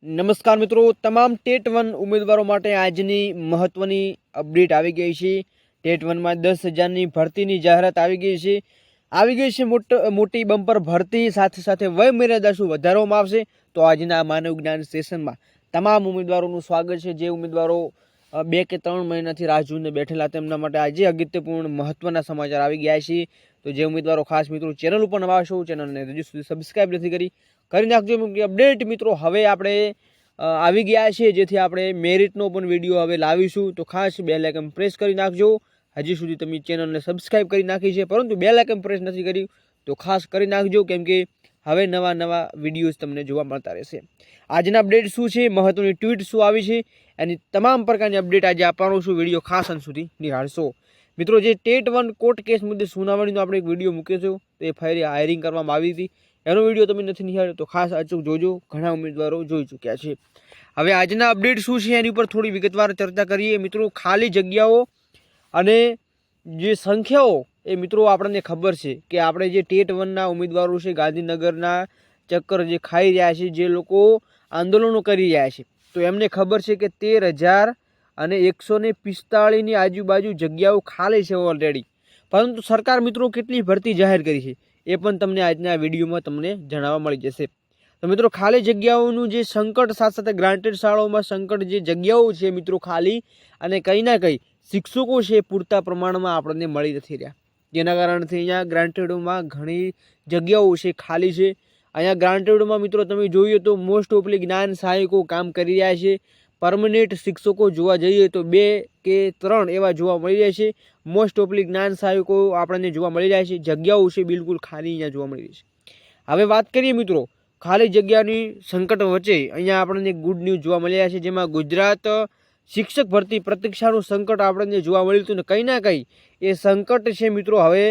નમસ્કાર મિત્રો, તમામ ટેટ 1 ઉમેદવારો માટે આજની મહત્વની અપડેટ આવી ગઈ છે। ટેટ 1માં 10,000ની ભરતીની જાહેરાત આવી ગઈ છે મોટી બમ્પર ભરતી સાથે વય મર્યાદા શું વધારવામાં આવશે। તો આજના માનવ જ્ઞાન સેશનમાં તમામ ઉમેદવારોનું સ્વાગત છે। જે ઉમેદવારો 2 કે 3 મહિનાથી રાહ જોઈને બેઠેલા તેમના માટે આજે અગત્યપૂર્ણ મહત્વના સમાચાર આવી ગયા છે। તો જે ઉમેદવારો ખાસ મિત્રો ચેનલ ઉપર નવા છો, ચેનલને હજુ સુધી સબસ્ક્રાઇબ નથી કરી નાખજો। અપડેટ મિત્રો હવે આપણે આવી ગયા છે, જેથી આપણે મેરિટનો પણ વિડીયો હવે લાવીશું। તો ખાસ બેલ આઇકન પ્રેસ કરી નાખજો। હજી સુધી તમે ચેનલને સબસ્ક્રાઇબ કરી નાખી છે પરંતુ બેલ આઇકન પ્રેસ નથી કર્યું તો ખાસ કરી નાખજો, કેમ કે હવે નવા વિડીયોઝ તમને જોવા મળતા રહેશે। આજના અપડેટ શું છે, મહત્વની ટ્વીટ શું આવી છે, એની તમામ પ્રકારની અપડેટ આજે આપવાનો છું। વિડીયો ખાસ અંત સુધી નિહાળશો। મિત્રો, જે ટેટ 1 કોર્ટ કેસ મુદ્દે સુનાવણીનો આપણે એક વિડીયો મૂક્યો છે, તો એ ફરી હાયરિંગ કરવામાં આવી હતી, એનો વિડીયો તમે નથી નિહાળ્યો તો ખાસ અચૂક જોજો। ઘણા ઉમેદવારો જોઈ ચૂક્યા છે। હવે આજના અપડેટ શું છે એની ઉપર થોડી વિગતવાર ચર્ચા કરીએ। મિત્રો, ખાલી જગ્યાઓ અને જે સંખ્યાઓ એ મિત્રો આપણને ખબર છે કે આપણે જે ટેટ 1ના ઉમેદવારો છે ગાંધીનગરના ચક્કર જે ખાઈ રહ્યા છે, જે લોકો આંદોલનો કરી રહ્યા છે, તો એમને ખબર છે કે 13,145ની આજુબાજુ જગ્યાઓ ખાલી છે ઓલરેડી। પરંતુ સરકાર મિત્રો કેટલી ભરતી જાહેર કરી છે એ પણ તમને આજના વિડીયોમાં તમને જણાવવા મળી જશે। તો મિત્રો, ખાલી જગ્યાઓનું જે સંકટ સાથે ગ્રાન્ટેડ શાળાઓમાં સંકટ જે જગ્યાઓ છે મિત્રો ખાલી, અને કંઈ ના કંઈ શિક્ષકો છે પૂરતા પ્રમાણમાં આપણને મળી નથી રહ્યા, જેના કારણથી અહીંયા ગ્રાન્ટેડોમાં ઘણી જગ્યાઓ છે ખાલી છે। અહીંયા ગ્રાન્ટેડમાં મિત્રો તમે જોઈએ તો મોસ્ટ ઓફલી જ્ઞાન સહાયકો કામ કરી રહ્યા છે। પરમનન્ટ શિક્ષકો જોવા જઈએ તો 2 કે 3 એવા જોવા મળી રહ્યા છે। મોસ્ટ ઓફલી જ્ઞાન સહાયકો આપણને જોવા મળી રહ્યા છે, જગ્યાઓ છે બિલકુલ ખાલી અહીંયા જોવા મળી રહી છે। હવે વાત કરીએ મિત્રો ખાલી જગ્યાની સંકટ વચ્ચે અહીંયા આપણને ગુડ ન્યૂઝ જોવા મળ્યા છે, જેમાં ગુજરાત શિક્ષક ભરતી પ્રતીક્ષાનું સંકટ આપણને જોવા મળ્યું હતું, ને કંઈ ના કંઈ એ સંકટ છે મિત્રો હવે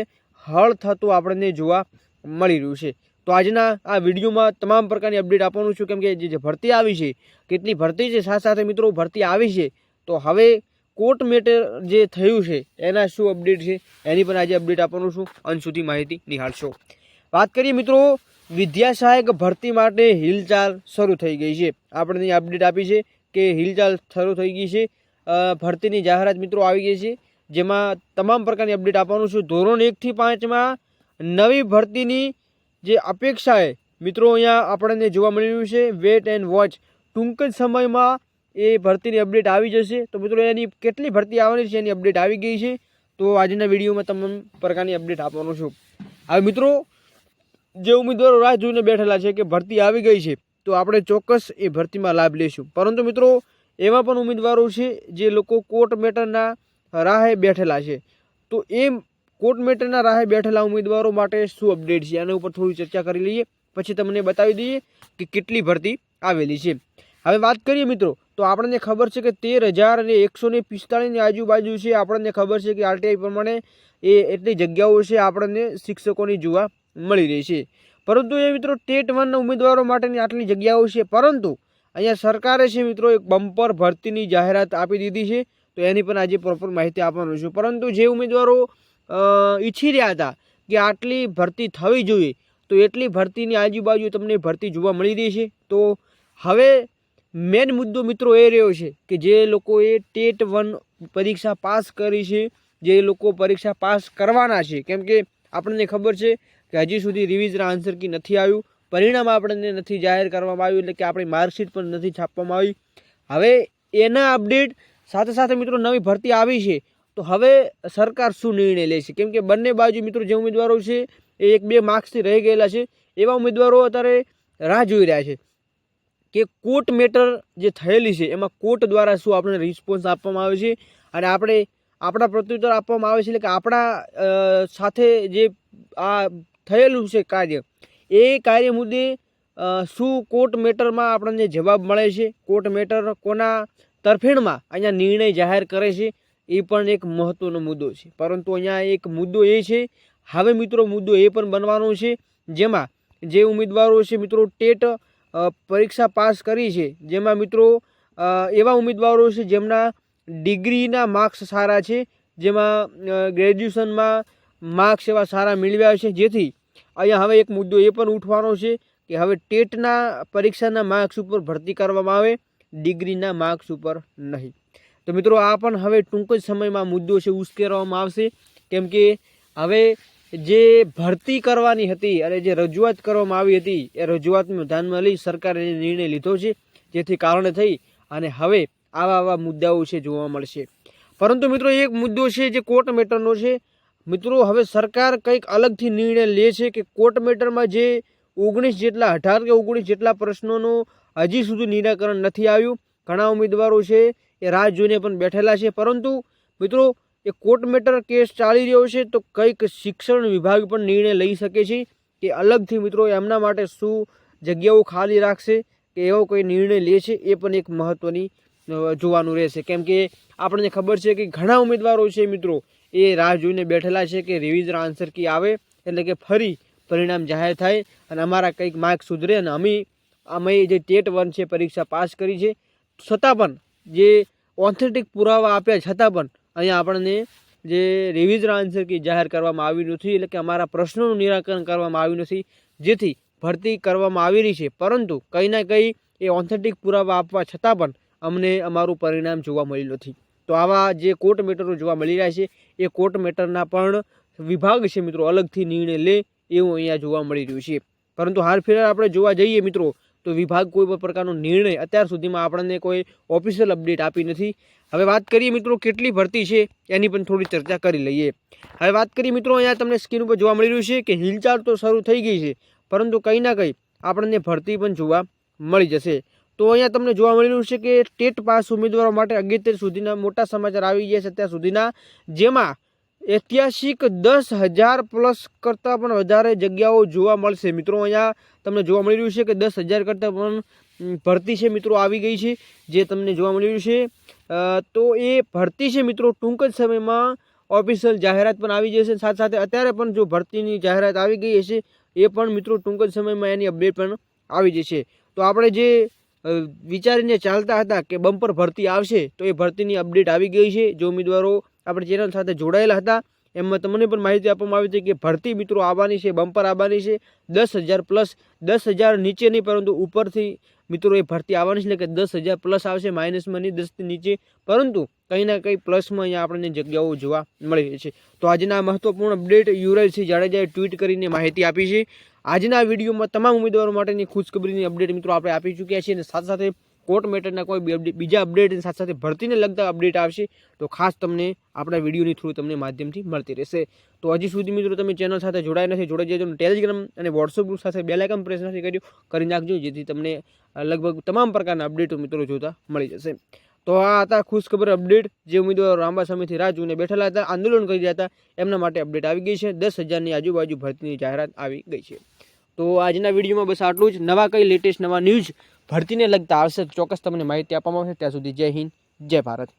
હળ થતું આપણને જોવા મળી રહ્યું છે। તો આજના આ વિડીયોમાં તમામ પ્રકારની અપડેટ આપવાનું છું, કેમ કે જે ભરતી આવી છે, કેટલી ભરતી છે, સાથે મિત્રો ભરતી આવી છે, તો હવે કોર્ટ મેટર જે થયું છે એના શું અપડેટ છે એની પણ આજે અપડેટ આપવાનું છું। અંત સુધી માહિતી નિહાળશો। વાત કરીએ મિત્રો, વિદ્યા સહાયક ભરતી માટે હિલચાલ શરૂ થઈ ગઈ છે। આપણે અપડેટ આપી છે કે હિલચાલ શરૂ થઈ ગઈ છે, ભરતીની જાહેરાત મિત્રો આવી ગઈ છે, જેમાં તમામ પ્રકારની અપડેટ આપવાનું છું। ધોરણ 1 થી 5માં નવી ભરતીની જે અપેક્ષાએ મિત્રો અહીંયા આપણને જોવા મળી રહ્યું છે। વેટ એન્ડ વોચ, ટૂંક જ સમયમાં એ ભરતીની અપડેટ આવી જશે। તો મિત્રો એની કેટલી ભરતી આવવાની છે એની અપડેટ આવી ગઈ છે, તો આજના વિડીયોમાં તમામ પ્રકારની અપડેટ આપવાનું છું। હવે મિત્રો, જે ઉમેદવારો રાહ જોઈને બેઠેલા છે કે ભરતી આવી ગઈ છે તો આપણે ચોક્કસ એ ભરતીમાં લાભ લઈશું, પરંતુ મિત્રો એવા પણ ઉમેદવારો છે જે લોકો કોર્ટ મેટરના રાહે બેઠેલા છે, તો એ કોર્ટ મેટરના રાહે બેઠેલા ઉમેદવારો માટે શું અપડેટ છે એના ઉપર થોડી ચર્ચા કરી લઈએ, પછી તમને બતાવી દઈએ કે કેટલી ભરતી આવેલી છે। હવે વાત કરીએ મિત્રો, તો આપણને ખબર છે કે 13,145ની આજુબાજુ છે। આપણને ખબર છે કે આરટીઆઈ પ્રમાણે એ એટલી જગ્યાઓ છે આપણને શિક્ષકોની જોવા મળી રહી છે, પરંતુ એ મિત્રો ટેટ 1ના ઉમેદવારો માટેની આટલી જગ્યાઓ છે, પરંતુ અહીંયા સરકારે છે મિત્રો એક બમ્પર ભરતીની જાહેરાત આપી દીધી છે, તો એની પણ આજે પ્રોપર માહિતી આપવાનું છું। પરંતુ જે ઉમેદવારો ઈચ્છી રહ્યા હતા કે આટલી ભરતી થવી જોઈએ, તો એટલી ભરતીની આજુબાજુ તમને ભરતી જોવા મળી રહી છે। તો હવે મેન મુદ્દો મિત્રો એ રહ્યો છે કે જે લોકોએ ટેટ 1 પરીક્ષા પાસ કરી છે, જે લોકો પરીક્ષા પાસ કરવાના છે, કેમ કે આપણને ખબર છે કે હજી સુધી રિવિઝન આન્સર કી નથી આવ્યું, પરિણામ આપણને નથી જાહેર કરવામાં આવ્યું, એટલે કે આપણી માર્કશીટ પણ નથી છાપવામાં આવી। હવે એના અપડેટ સાથે મિત્રો નવી ભરતી આવી છે, તો હવે સરકાર શું નિર્ણય લે છે, કેમ કે બંને બાજુ મિત્રો જે ઉમેદવારો છે એ 1-2 માર્ક્સથી રહી ગયેલા છે, એવા ઉમેદવારો અત્યારે રાહ જોઈ રહ્યા છે કે કોર્ટ મેટર જે થયેલી છે એમાં કોર્ટ દ્વારા શું આપણને રિસ્પોન્સ આપવામાં આવે છે, અને આપણે આપણા પ્રત્યુત્તર આપવામાં આવે છે, એટલે કે આપણા સાથે જે આ થયેલું છે કાર્ય, એ કાર્ય મુદ્દે શું કોર્ટ મેટરમાં આપણને જવાબ મળે છે, કોર્ટ મેટર કોના તરફેણમાં અહીંયા નિર્ણય જાહેર કરે છે, એ પણ એક મહત્વનો મુદ્દો છે। પરંતુ અહીંયા એક મુદ્દો એ છે, હવે મિત્રો મુદ્દો એ પણ બનવાનો છે, જેમાં જે ઉમેદવારો છે મિત્રો ટેટ પરીક્ષા પાસ કરી છે, જેમાં મિત્રો એવા ઉમેદવારો છે જેમના ડિગ્રીના માર્ક્સ સારા છે, જેમાં ગ્રેજ્યુએશનમાં માર્ક્સ એવા સારા મેળવ્યા છે, જેથી અહીંયા હવે એક મુદ્દો એ પણ ઉઠવાનો છે કે હવે ટેટના પરીક્ષાના માર્ક્સ ઉપર ભરતી કરવામાં આવે, ડિગ્રીના માર્ક્સ ઉપર નહીં. તો મિત્રો આ પણ હવે ટૂંક જ સમયમાં મુદ્દો છે ઉશ્કેરવામાં આવશે, કેમ કે હવે જે ભરતી કરવાની હતી અને જે રજૂઆત કરવામાં આવી હતી એ રજૂઆતને ધ્યાનમાં લઈ સરકારે નિર્ણય લીધો છે, જેથી કારણે થઈ અને હવે આવા મુદ્દાઓ છે જોવા મળશે. પરંતુ મિત્રો એક મુદ્દો છે જે કોર્ટ મેટરનો છે. મિત્રો હવે સરકાર કંઈક અલગથી નિર્ણય લે છે કે કોર્ટ મેટરમાં જે 18 કે 19 જેટલા પ્રશ્નોનું હજી સુધી નિરાકરણ નથી આવ્યું. ઘણા ઉમેદવારો છે એ રાહ જોઈને પણ બેઠેલા છે. પરંતુ મિત્રો એ કોર્ટ મેટર કેસ ચાલી રહ્યો છે, તો કંઈક શિક્ષણ વિભાગ પણ નિર્ણય લઈ શકે છે કે અલગથી મિત્રો એમના માટે શું જગ્યાઓ ખાલી રાખશે કે એવો કોઈ નિર્ણય લે છે, એ પણ એક મહત્ત્વની જોવાનું રહેશે. કેમ કે આપણને ખબર છે કે ઘણા ઉમેદવારો છે મિત્રો એ રાહ જોઈને બેઠેલા છે કે રિવિઝન આન્સર કી આવે, એટલે કે ફરી પરિણામ જાહેર થાય અને અમારા કંઈક માર્ક સુધરે અને અમે જે ટેટ 1 છે પરીક્ષા પાસ કરી છે, છતાં પણ જે ઓથેન્ટિક પુરાવા આપ્યા છતાં પણ અહીંયા આપણને જે રિવિઝન આન્સર કી જાહેર કરવામાં આવ્યું નથી, એટલે કે અમારા પ્રશ્નોનું નિરાકરણ કરવામાં આવ્યું નથી, જેથી ભરતી કરવામાં આવી રહી છે. પરંતુ કંઈ ના કંઈ એ ઓથેન્ટિક પુરાવા આપવા છતાં પણ અમને અમારું પરિણામ જોવા મળ્યું નથી. તો આવા જે કોર્ટ મેટરો જોવા મળી રહ્યા છે એ કોર્ટ મેટરના પણ વિભાગ છે મિત્રો અલગથી નિર્ણય લે એવું અહીંયા જોવા મળી રહ્યું છે. પરંતુ હાલ ફિલહાલ આપણે જોવા જઈએ મિત્રો તો વિભાગ કોઈ પણ પ્રકારનો નિર્ણય અત્યાર સુધીમાં આપણને કોઈ ઓફિશિયલ અપડેટ આપી નથી. હવે વાત કરીએ મિત્રો કેટલી ભરતી છે એની પણ થોડી ચર્ચા કરી લઈએ. હવે વાત કરીએ મિત્રો અહીંયા તમને સ્ક્રીન ઉપર જોવા મળી રહ્યું છે કે હિલચાલ તો શરૂ થઈ ગઈ છે, પરંતુ કંઈ ના કંઈ આપણને ભરતી પણ જોવા મળી જશે. તો અહીંયા તમને જોવા મળી રહ્યું છે કે ટેટ પાસ ઉમેદવારો માટે 78 સુધીના મોટા સમાચાર આવી ગયા છે અત્યાર સુધીના, જેમાં ઐતિહાસિક 10,000 પ્લસ કરતાં પણ વધારે જગ્યાઓ જોવા મળશે. મિત્રો અહીંયા તમને જોવા મળી રહ્યું છે કે 10,000 કરતાં પણ ભરતી છે મિત્રો આવી ગઈ છે, જે તમને જોવા મળી રહ્યું છે. તો એ ભરતી છે મિત્રો ટૂંક જ સમયમાં ઓફિશિયલ જાહેરાત પણ આવી જશે. સાથે સાથે અત્યારે પણ જો ભરતીની જાહેરાત આવી ગઈ હશે એ પણ મિત્રો ટૂંક જ સમયમાં એની અપડેટ પણ આવી જશે. તો આપણે જે વિચારીને ચાલતા હતા કે બમ્પર ભરતી આવશે, તો એ ભરતીની અપડેટ આવી ગઈ છે. જે ઉમેદવારો આપણે ચેનલ સાથે જોડાયેલા હતા એમાં તમને પણ માહિતી આપવામાં આવી હતી કે ભરતી મિત્રો આવવાની છે, બમ્પર આવવાની છે 10,000 પ્લસ. 10,000 નીચે નહીં પરંતુ ઉપરથી મિત્રો એ ભરતી આવવાની છે, એટલે કે 10,000 પ્લસ આવશે, માઇનસમાં નહીં, 10થી નીચે, પરંતુ કંઈ ના કંઈ પ્લસમાં અહીંયા આપણને જગ્યાઓ જોવા મળી રહી છે. તો આજના મહત્વપૂર્ણ અપડેટ યુવરાજસિંહ જાડેજાએ ટ્વીટ કરીને માહિતી આપી છે. આજના વિડીયોમાં તમામ ઉમેદવારો માટેની ખુશખબરીની અપડેટ મિત્રો આપણે આપી ચૂક્યા છીએ અને સાથે સાથે કોર્ટ મેટરના કોઈ બીજા અપડેટ સાથે સાથે ભરતીને લગતા અપડેટ આવશે તો ખાસ તમને આપણા વિડીયોની થ્રુ તમને માધ્યમથી મળતી રહેશે. તો હજી સુધી મિત્રો તમે ચેનલ સાથે જોડાયા નથી, જોડાઈ જજો. ટેલિગ્રામ અને વોટ્સઅપ ગ્રુપ સાથે બેલ આઇકન પ્રેસ નથી કર્યું, કરી નાખજો, જેથી તમને લગભગ તમામ પ્રકારના અપડેટો મિત્રો જોતા મળી જશે. તો આ હતા ખુશખબર અપડેટ. જે ઉમેદવારો લાંબા સમયથી રાહ જોઈને બેઠેલા હતા, આંદોલન કરી રહ્યા હતા, એમના માટે અપડેટ આવી ગઈ છે. 10,000ની આજુબાજુ ભરતીની જાહેરાત આવી ગઈ છે. તો આજના વિડીયોમાં બસ આટલું જ. નવા કંઈ લેટેસ્ટ નવા ન્યૂઝ ભરતીને લગતા આવશે તો ચોક્કસ તમને માહિતી આપવામાં આવશે. ત્યાં સુધી જય હિન્દ, જય ભારત.